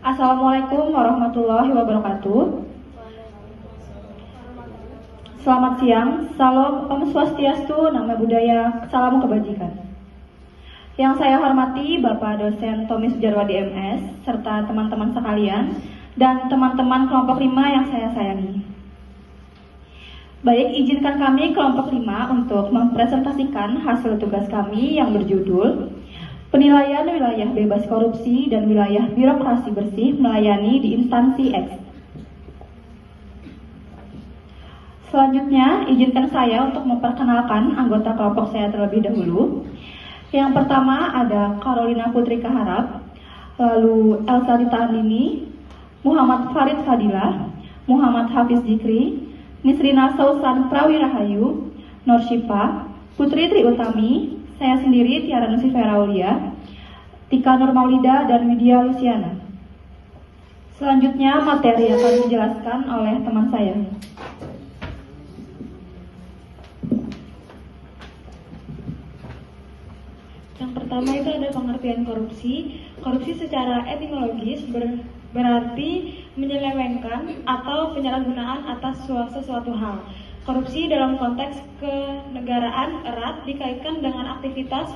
Assalamualaikum warahmatullahi wabarakatuh. Selamat siang, salam Om Swastiastu, Namo Buddhaya, salam kebajikan. Yang saya hormati Bapak Dosen Tommy Sujarwadi MS, serta teman-teman sekalian, dan teman-teman kelompok 5 yang saya sayangi. Baik, izinkan kami kelompok 5 untuk mempresentasikan hasil tugas kami yang berjudul Penilaian Wilayah Bebas Korupsi dan Wilayah Birokrasi Bersih Melayani di Instansi X. Selanjutnya, izinkan saya untuk memperkenalkan anggota kelompok saya terlebih dahulu. Yang pertama ada Carolina Putri Kaharap, lalu Elsa Rita Andini, Muhammad Farid Fadilah, Muhammad Hafiz Jikri, Nisrina Sausan Prawirahayu, Nur Syifa, Putri Tri Utami, saya sendiri Tiara Nusifera Aulia, Tika Nur Maulida, dan Widya Luciana. Selanjutnya materi akan dijelaskan oleh teman saya. Yang pertama itu ada pengertian korupsi. Korupsi secara etimologis berarti menyelewengkan atau penyalahgunaan atas sesuatu hal. Korupsi dalam konteks kenegaraan erat dikaitkan dengan aktivitas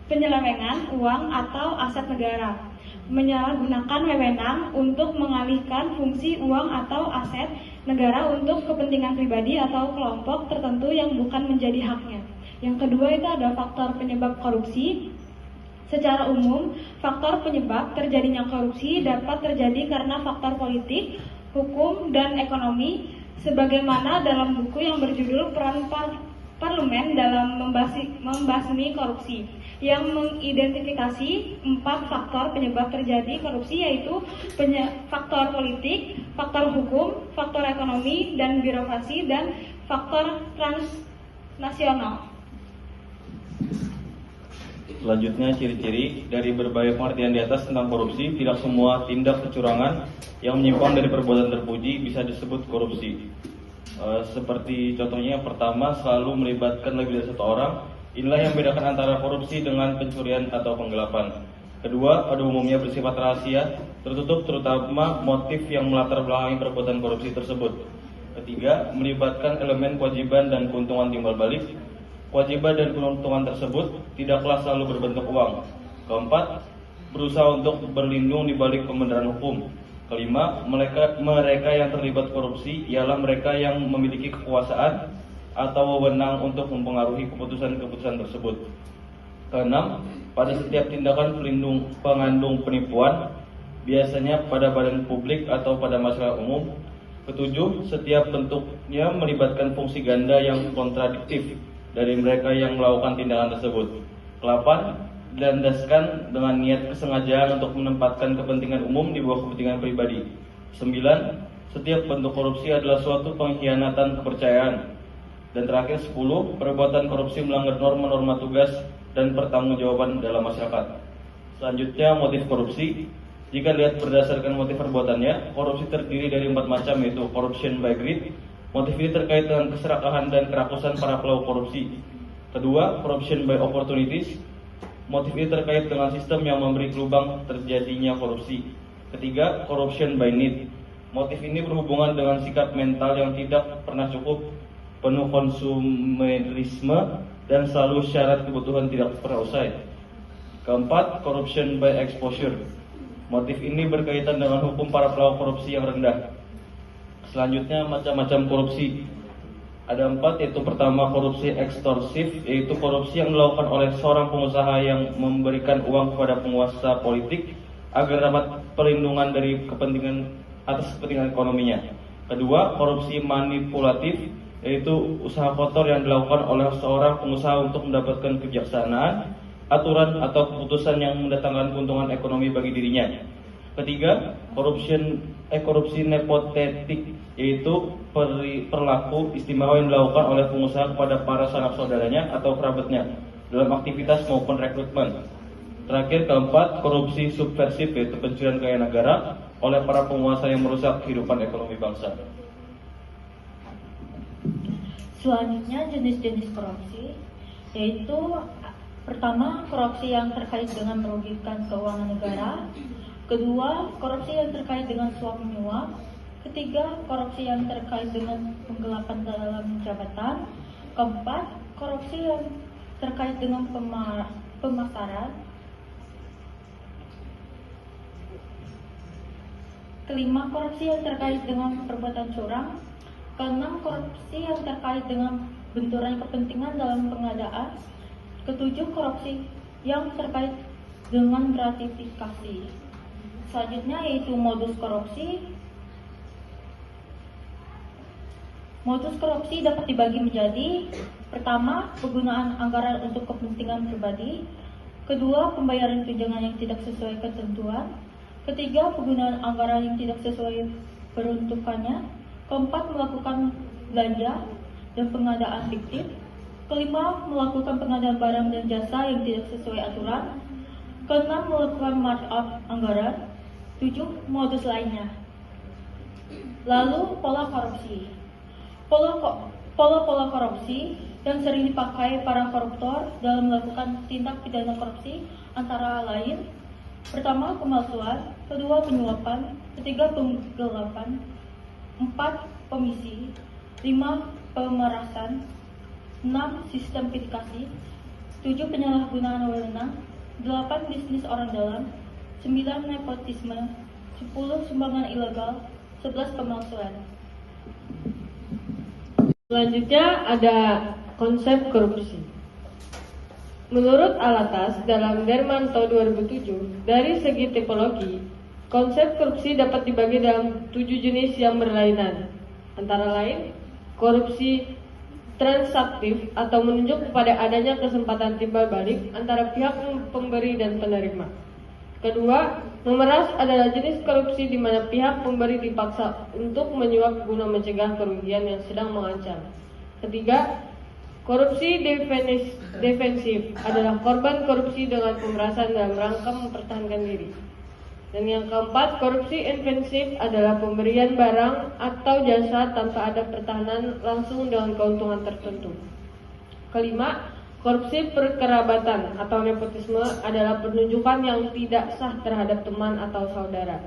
penyelewengan uang atau aset negara, menyalahgunakan wewenang untuk mengalihkan fungsi uang atau aset negara untuk kepentingan pribadi atau kelompok tertentu yang bukan menjadi haknya. Yang kedua itu ada faktor penyebab korupsi. Secara umum, faktor penyebab terjadinya korupsi dapat terjadi karena faktor politik, hukum, dan ekonomi, sebagaimana dalam buku yang berjudul Peran Parlemen dalam Membasmi Korupsi, yang mengidentifikasi 4 faktor penyebab terjadi korupsi, yaitu faktor politik, faktor hukum, faktor ekonomi dan birokrasi, dan faktor transnasional. Selanjutnya, ciri-ciri dari berbagai pengertian di atas tentang korupsi. Tidak semua tindak kecurangan yang menyimpang dari perbuatan terpuji bisa disebut korupsi. Seperti contohnya yang pertama, selalu melibatkan lebih dari 1 orang. Inilah yang membedakan antara korupsi dengan pencurian atau penggelapan. Kedua, pada umumnya bersifat rahasia, tertutup, terutama motif yang melatar belakangi perbuatan korupsi tersebut. Ketiga, melibatkan elemen kewajiban dan keuntungan timbal balik. Kewajiban dan keuntungan tersebut tidaklah selalu berbentuk uang. Keempat, berusaha untuk berlindung di balik pembenaran hukum. Kelima, mereka yang terlibat korupsi ialah mereka yang memiliki kekuasaan atau wewenang untuk mempengaruhi keputusan-keputusan tersebut. Keenam, pada setiap tindakan pengandung penipuan, biasanya pada badan publik atau pada masyarakat umum. Ketujuh, setiap bentuknya melibatkan fungsi ganda yang kontradiktif dari mereka yang melakukan tindakan tersebut. Ke-8, dilandaskan dengan niat kesengajaan untuk menempatkan kepentingan umum di bawah kepentingan pribadi. 9, setiap bentuk korupsi adalah suatu pengkhianatan kepercayaan. Dan terakhir 10, perbuatan korupsi melanggar norma-norma tugas dan pertanggungjawaban dalam masyarakat. Selanjutnya, motif korupsi. Jika lihat berdasarkan motif perbuatannya, korupsi terdiri dari 4 macam, yaitu corruption by greed. Motif ini terkait dengan keserakahan dan kerakusan para pelaku korupsi. Kedua, corruption by opportunities. Motif ini terkait dengan sistem yang memberi peluang terjadinya korupsi. Ketiga, corruption by need. Motif ini berhubungan dengan sikap mental yang tidak pernah cukup, penuh konsumerisme, dan selalu syarat kebutuhan tidak pernah usai. Keempat, corruption by exposure. Motif ini berkaitan dengan hukum para pelaku korupsi yang rendah. Selanjutnya, macam-macam korupsi. Ada 4, yaitu pertama, korupsi ekstorsif, yaitu korupsi yang dilakukan oleh seorang pengusaha yang memberikan uang kepada penguasa politik agar dapat perlindungan dari atas kepentingan ekonominya. Kedua, korupsi manipulatif, yaitu usaha kotor yang dilakukan oleh seorang pengusaha untuk mendapatkan kebijaksanaan, aturan atau keputusan yang mendatangkan keuntungan ekonomi bagi dirinya. Ketiga, korupsi nepotistik, yaitu perilaku istimewa yang dilakukan oleh pengusaha kepada para sanak saudaranya atau kerabatnya dalam aktivitas maupun rekrutmen. Terakhir, keempat, korupsi subversif, yaitu pencurian kekayaan negara oleh para penguasa yang merusak kehidupan ekonomi bangsa. Selanjutnya, jenis-jenis korupsi, yaitu Pertama, korupsi yang terkait dengan merugikan keuangan negara. Kedua, korupsi yang terkait dengan suap menyuap. Ketiga, korupsi yang terkait dengan penggelapan dalam jabatan. Keempat, korupsi yang terkait dengan pemasaran. Kelima, korupsi yang terkait dengan perbuatan curang. Keenam, korupsi yang terkait dengan benturan kepentingan dalam pengadaan. Ketujuh, korupsi yang terkait dengan gratifikasi. Selanjutnya yaitu modus korupsi. Modus korupsi dapat dibagi menjadi: pertama, penggunaan anggaran untuk kepentingan pribadi. Kedua, pembayaran tunjangan yang tidak sesuai ketentuan. Ketiga, penggunaan anggaran yang tidak sesuai peruntukannya. Keempat, melakukan belanja dan pengadaan fiktif. Kelima, melakukan pengadaan barang dan jasa yang tidak sesuai aturan. Keenam, melakukan markup anggaran. 7. Modus lainnya. Lalu, pola korupsi. Pola korupsi yang sering dipakai para koruptor dalam melakukan tindak pidana korupsi antara lain: pertama, pemalsuan. Kedua, penyuapan. Ketiga, penggelapan. 4. Komisi. 5. Pemerasan. 6. Sistemifikasi. 7. Penyalahgunaan wewenang. 8. Bisnis orang dalam. 9. Nepotisme. 10. Sumbangan ilegal. 11. Pemalsuan. Selanjutnya ada konsep korupsi. Menurut Alatas dalam Dermanto 2007, dari segi tipologi, konsep korupsi dapat dibagi dalam 7 jenis yang berlainan. Antara lain, korupsi transaktif atau menunjuk kepada adanya kesempatan timbal balik antara pihak pemberi dan penerima. Kedua, memeras adalah jenis korupsi di mana pihak pemberi dipaksa untuk menyuap guna mencegah kerugian yang sedang mengancam. Ketiga, korupsi defensif adalah korban korupsi dengan pemerasan dalam rangka mempertahankan diri. Dan yang keempat, korupsi infensif adalah pemberian barang atau jasa tanpa ada pertahanan langsung dengan keuntungan tertentu. Kelima, korupsi perkerabatan atau nepotisme adalah penunjukan yang tidak sah terhadap teman atau saudara.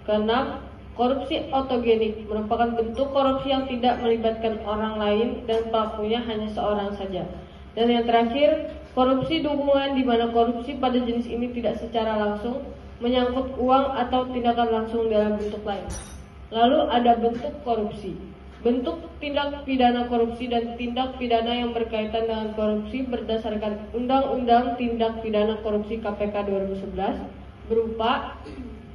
Keenam, korupsi autogenik merupakan bentuk korupsi yang tidak melibatkan orang lain dan pelakunya hanya seorang saja. Dan yang terakhir, korupsi dukungan di mana korupsi pada jenis ini tidak secara langsung menyangkut uang atau tindakan langsung dalam bentuk lain. Lalu ada bentuk korupsi. Bentuk tindak pidana korupsi dan tindak pidana yang berkaitan dengan korupsi berdasarkan Undang-Undang Tindak Pidana Korupsi KPK 2011 berupa: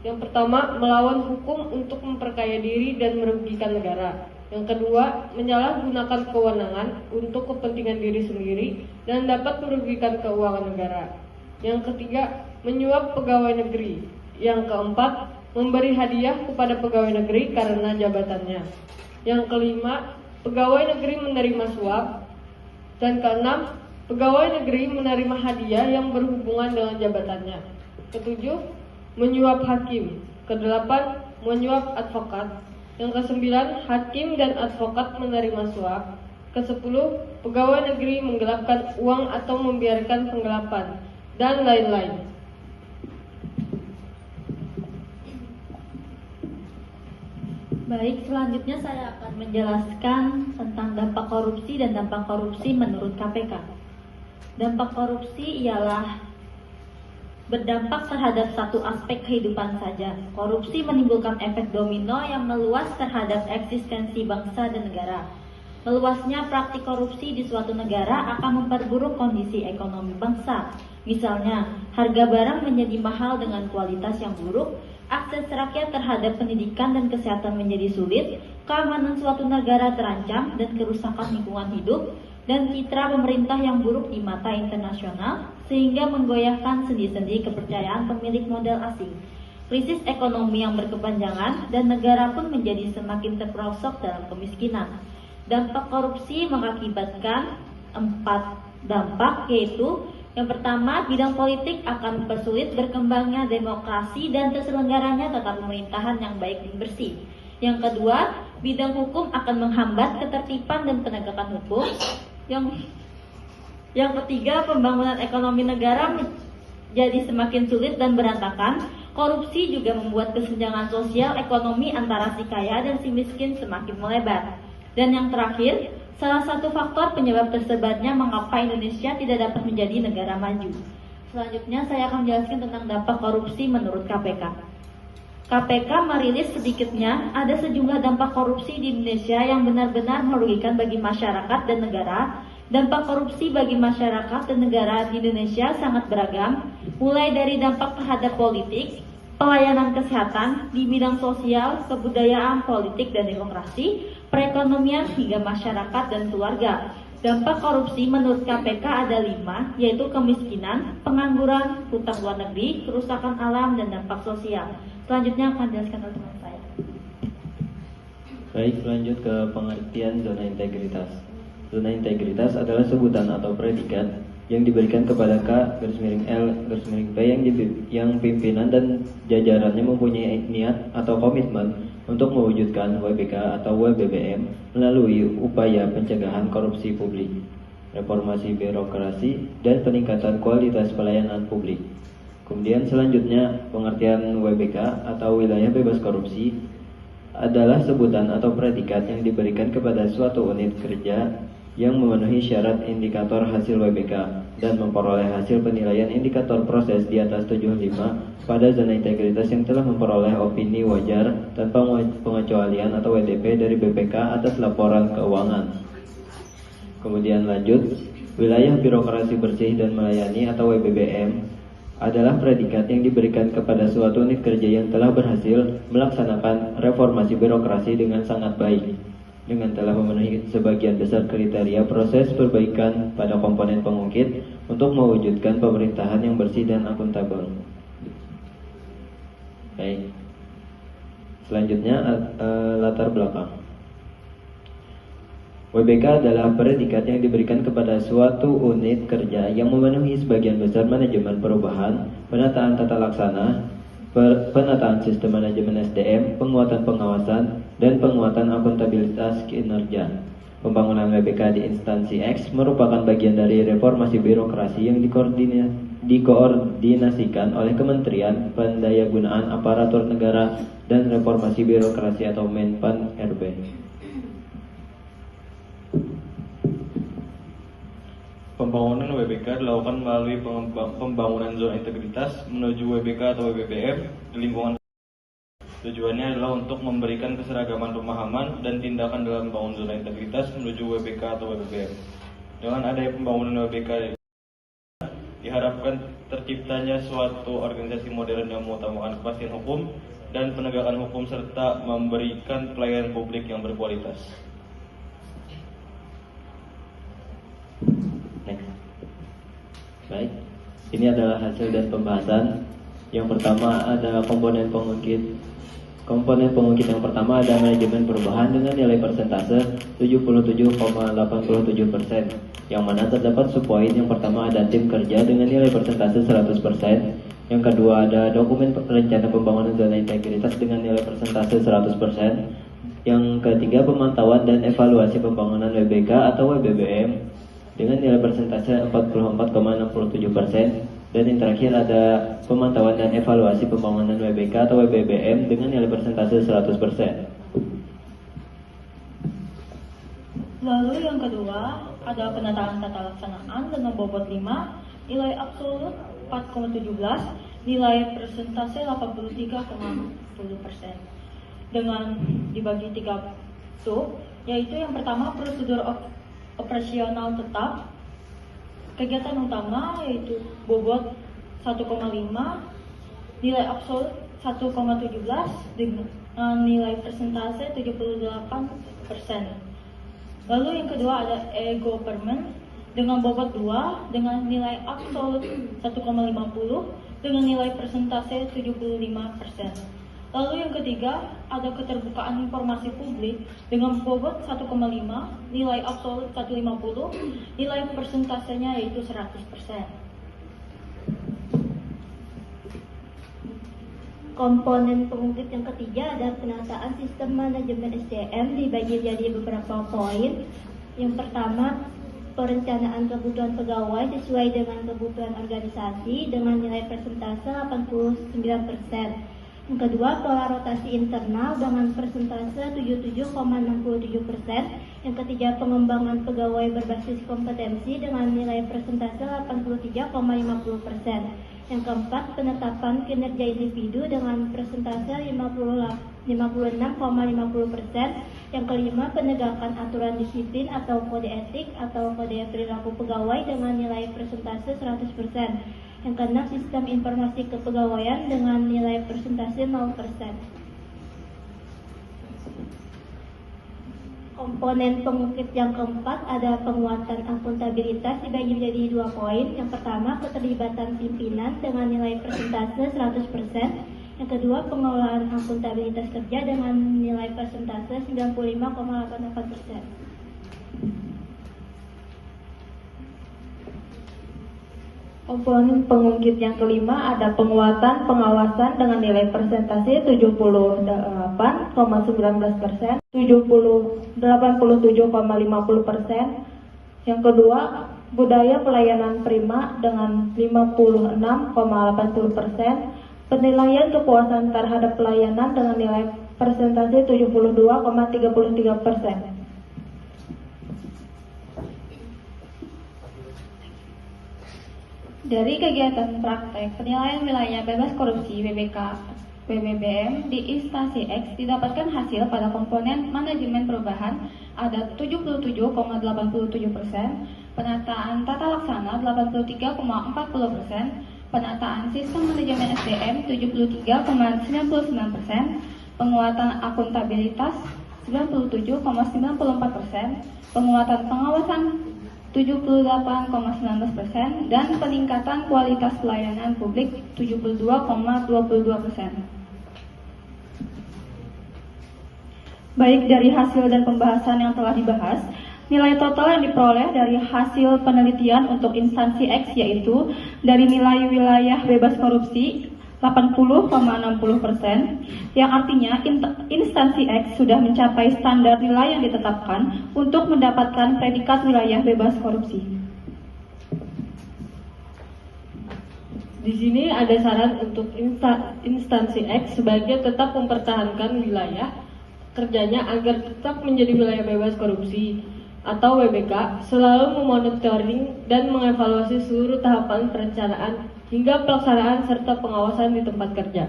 yang pertama, melawan hukum untuk memperkaya diri dan merugikan negara. Yang kedua, menyalahgunakan kewenangan untuk kepentingan diri sendiri dan dapat merugikan keuangan negara. Yang ketiga, menyuap pegawai negeri. Yang keempat, memberi hadiah kepada pegawai negeri karena jabatannya. Yang kelima, pegawai negeri menerima suap. Dan keenam, pegawai negeri menerima hadiah yang berhubungan dengan jabatannya. Ketujuh, menyuap hakim. Kedelapan, menyuap advokat. Yang kesembilan, hakim dan advokat menerima suap. Kesepuluh, pegawai negeri menggelapkan uang atau membiarkan penggelapan, dan lain-lain. Baik, selanjutnya saya akan menjelaskan tentang dampak korupsi dan dampak korupsi menurut KPK. Dampak korupsi ialah berdampak terhadap satu aspek kehidupan saja. Korupsi menimbulkan efek domino yang meluas terhadap eksistensi bangsa dan negara. Meluasnya praktik korupsi di suatu negara akan memperburuk kondisi ekonomi bangsa. Misalnya, harga barang menjadi mahal dengan kualitas yang buruk, akses rakyat terhadap pendidikan dan kesehatan menjadi sulit, keamanan suatu negara terancam, dan kerusakan lingkungan hidup, dan citra pemerintah yang buruk di mata internasional, sehingga menggoyahkan sendi-sendi kepercayaan pemilik modal asing. Krisis ekonomi yang berkepanjangan, dan negara pun menjadi semakin terperosok dalam kemiskinan. Dampak korupsi mengakibatkan 4 dampak, yaitu: yang pertama, bidang politik akan mempersulit berkembangnya demokrasi dan terselenggaranya tata pemerintahan yang baik dan bersih. Yang kedua, bidang hukum akan menghambat ketertiban dan penegakan hukum. Yang ketiga, pembangunan ekonomi negara menjadi semakin sulit dan berantakan. Korupsi juga membuat kesenjangan sosial ekonomi antara si kaya dan si miskin semakin melebar. Dan yang terakhir, salah satu faktor penyebab tersebarnya mengapa Indonesia tidak dapat menjadi negara maju. Selanjutnya saya akan menjelaskan tentang dampak korupsi menurut KPK. KPK merilis sedikitnya ada sejumlah dampak korupsi di Indonesia yang benar-benar merugikan bagi masyarakat dan negara. Dampak korupsi bagi masyarakat dan negara di Indonesia sangat beragam, mulai dari dampak terhadap politik, pelayanan kesehatan, di bidang sosial, kebudayaan, politik dan demokrasi, perekonomian hingga masyarakat dan keluarga. Dampak korupsi menurut KPK ada 5, yaitu kemiskinan, pengangguran, hutang luar negeri, kerusakan alam, dan dampak sosial. Selanjutnya akan dijelaskan oleh teman saya. Baik, lanjut ke pengertian zona integritas. Zona integritas adalah sebutan atau predikat yang diberikan kepada K-L-P yang pimpinan dan jajarannya mempunyai niat atau komitmen untuk mewujudkan WBK atau WBBM melalui upaya pencegahan korupsi publik, reformasi birokrasi, dan peningkatan kualitas pelayanan publik. Kemudian selanjutnya, pengertian WBK atau wilayah bebas korupsi adalah sebutan atau predikat yang diberikan kepada suatu unit kerja yang memenuhi syarat indikator hasil WBK dan memperoleh hasil penilaian indikator proses di atas 75 pada zona integritas yang telah memperoleh opini wajar tanpa pengecualian atau WDP dari BPK atas laporan keuangan. Kemudian lanjut, wilayah birokrasi bersih dan melayani atau WBBM adalah predikat yang diberikan kepada suatu unit kerja yang telah berhasil melaksanakan reformasi birokrasi dengan sangat baik, dengan telah memenuhi sebagian besar kriteria proses perbaikan pada komponen pengungkit untuk mewujudkan pemerintahan yang bersih dan akuntabel. Baik. Selanjutnya latar belakang. WBK adalah predikat yang diberikan kepada suatu unit kerja yang memenuhi sebagian besar manajemen perubahan, penataan tata laksana, penataan sistem manajemen SDM, penguatan pengawasan, dan penguatan akuntabilitas kinerja. Pembangunan WBK di instansi X merupakan bagian dari reformasi birokrasi yang dikoordinasikan oleh Kementerian Pendayagunaan Aparatur Negara dan Reformasi Birokrasi atau Menpan-RB. Pembangunan WBK dilakukan melalui pembangunan zona integritas menuju WBK atau WBBM di lingkungan. Tujuannya adalah untuk memberikan keseragaman pemahaman dan tindakan dalam membangun zona integritas menuju WBK atau WBBM. Dengan adanya pembangunan WBK, diharapkan terciptanya suatu organisasi modern yang mengutamakan kepastian hukum dan penegakan hukum serta memberikan pelayanan publik yang berkualitas. Baik, ini adalah hasil dan pembahasan. Yang pertama ada komponen pengungkit. Komponen pengungkit yang pertama ada manajemen perubahan dengan nilai persentase 77,87%, yang mana terdapat subpoin. Yang pertama ada tim kerja dengan nilai persentase 100%. Yang kedua ada dokumen rencana pembangunan zona integritas dengan nilai persentase 100%. Yang ketiga pemantauan dan evaluasi pembangunan WBK atau WBBM dengan nilai persentase 44,67%. Dan yang terakhir ada pemantauan dan evaluasi pembangunan WBK atau WBBM dengan nilai persentase 100%. Lalu yang kedua ada penataan tata laksanaan dengan bobot 5, nilai absolut 4,17, nilai persentase 83,10%. Dengan dibagi 3 sub, yaitu yang pertama prosedur operasional tetap, kegiatan utama yaitu bobot 1,5, nilai absolut 1,17 dengan nilai persentase 78%. Lalu yang kedua ada e-government dengan bobot 2 dengan nilai absolut 1,50 dengan nilai persentase 75%. Lalu yang ketiga ada keterbukaan informasi publik dengan bobot 1,5, nilai absolut 150, nilai persentasenya yaitu 100%. Komponen pengungkit yang ketiga ada penataan sistem manajemen SDM dibagi jadi beberapa poin. Yang pertama perencanaan kebutuhan pegawai sesuai dengan kebutuhan organisasi dengan nilai persentase 89%. Yang kedua, pola rotasi internal dengan persentase 77,67%. Yang ketiga, pengembangan pegawai berbasis kompetensi dengan nilai persentase 83,50%. Yang keempat, penetapan kinerja individu dengan persentase 56,50%. Yang kelima, penegakan aturan disiplin atau kode etik atau kode perilaku pegawai dengan nilai persentase 100%. Yang keenam, sistem informasi kepegawaian dengan nilai persentase 0%. Komponen pengukit yang keempat ada penguatan akuntabilitas dibagi menjadi 2 poin. Yang pertama, keterlibatan pimpinan dengan nilai persentase 100%. Yang kedua, pengelolaan akuntabilitas kerja dengan nilai persentase 95,88%. Komponen pengungkit yang kelima ada penguatan pengawasan dengan nilai persentase 78,19%, 87,50%. Yang kedua, budaya pelayanan prima dengan 56,80%, penilaian kepuasan terhadap pelayanan dengan nilai persentase 72,33%. Dari kegiatan praktek penilaian wilayah bebas korupsi WBK PBBM di instansi X didapatkan hasil pada komponen manajemen perubahan ada 77,87%, penataan tata laksana 83,40%, penataan sistem manajemen SDM 73,99%, penguatan akuntabilitas 97,94%, penguatan pengawasan 78,19% dan peningkatan kualitas pelayanan publik 72,22%. Baik dari hasil dan pembahasan yang telah dibahas, nilai total yang diperoleh dari hasil penelitian untuk instansi X yaitu dari nilai wilayah bebas korupsi 80,60%, yang artinya instansi X sudah mencapai standar nilai yang ditetapkan untuk mendapatkan predikat wilayah bebas korupsi. Di sini ada saran untuk instansi X sebagai tetap mempertahankan wilayah kerjanya agar tetap menjadi wilayah bebas korupsi atau WBK, selalu memonitoring dan mengevaluasi seluruh tahapan perencanaan hingga pelaksanaan serta pengawasan di tempat kerja.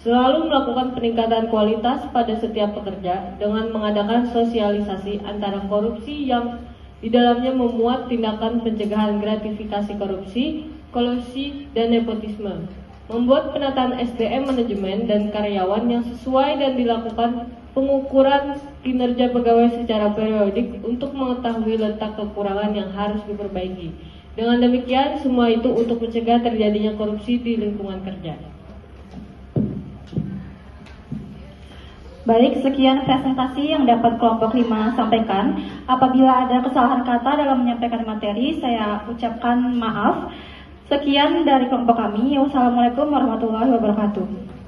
Selalu melakukan peningkatan kualitas pada setiap pekerja dengan mengadakan sosialisasi antara korupsi yang di dalamnya memuat tindakan pencegahan gratifikasi korupsi, kolusi, dan nepotisme. Membuat penataan SDM manajemen dan karyawan yang sesuai dan dilakukan pengukuran kinerja pegawai secara periodik untuk mengetahui letak kekurangan yang harus diperbaiki. Dengan demikian, semua itu untuk mencegah terjadinya korupsi di lingkungan kerja. Baik, sekian presentasi yang dapat kelompok 5 sampaikan. Apabila ada kesalahan kata dalam menyampaikan materi, saya ucapkan maaf. Sekian dari kelompok kami. Wassalamualaikum warahmatullahi wabarakatuh.